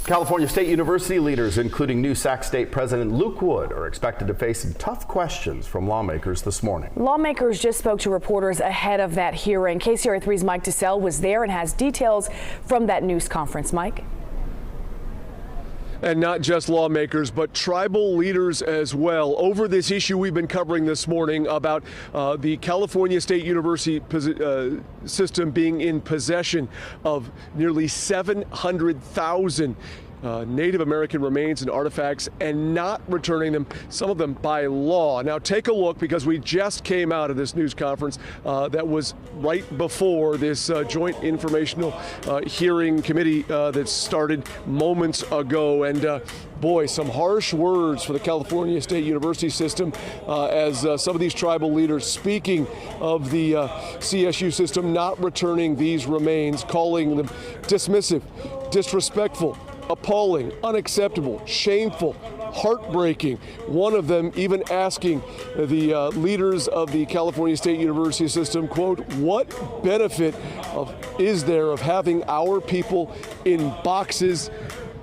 California State University leaders, including new Sac State President Luke Wood, are expected to face some tough questions from lawmakers this morning. Lawmakers just spoke to reporters ahead of that hearing. KCRA 3's Mike DeSalle was there and has details from that news conference. Mike? And not just lawmakers, but tribal leaders as well over this issue we've been covering this morning about the California State University system being in possession of nearly 700,000 Native American remains and artifacts and not returning them, some of them by law. Now take a look, because we just came out of this news conference that was right before this joint informational hearing committee that started moments ago. And boy, some harsh words for the California State University system as some of these tribal leaders speaking of the CSU system not returning these remains, calling them dismissive, disrespectful, appalling, unacceptable, shameful, heartbreaking. One of them even asking the leaders of the California State University system, quote, what benefit is there of having our people in boxes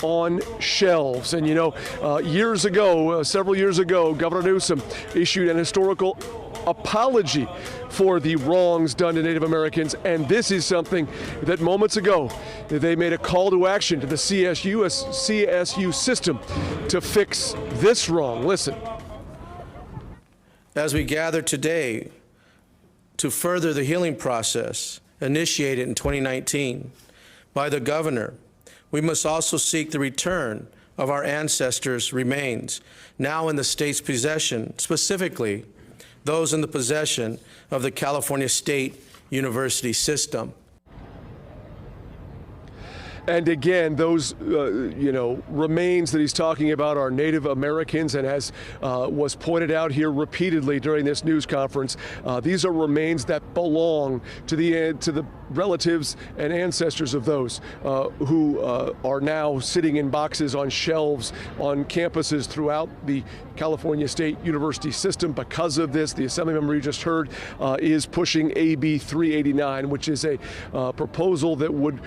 on shelves? And you know, years ago, several years ago, Governor Newsom issued an historical apology for the wrongs done to Native Americans, and this is something that moments ago they made a call to action to the CSU system to fix this wrong. Listen. As we gather today to further the healing process initiated in 2019 by the governor, we must also seek the return of our ancestors' remains, now in the state's possession, specifically those in the possession of the California State University system. And again, those remains that he's talking about are Native Americans, and as was pointed out here repeatedly during this news conference, these are remains that belong to the relatives and ancestors of those who are now sitting in boxes on shelves on campuses throughout the California State University system. Because of this, the Assembly member you just heard is pushing AB 389, which is a proposal that would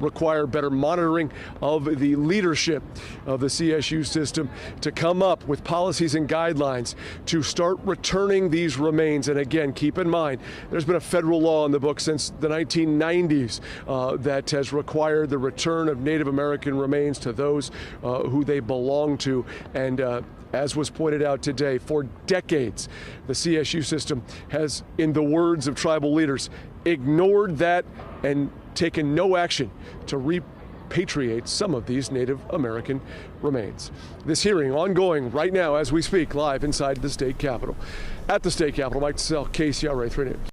require better monitoring of the leadership of the CSU system to come up with policies and guidelines to start returning these remains. And again, keep in mind, there's been a federal law in the book since the 1990s that has required the return of Native American remains to those who they belong to. And as was pointed out today, for decades, the CSU system has, in the words of tribal leaders, ignored that and taken no action to repatriate some of these Native American remains. This hearing ongoing right now as we speak, live inside the state capitol. At the state capitol, Mike DeSalle, KCRA 3 News.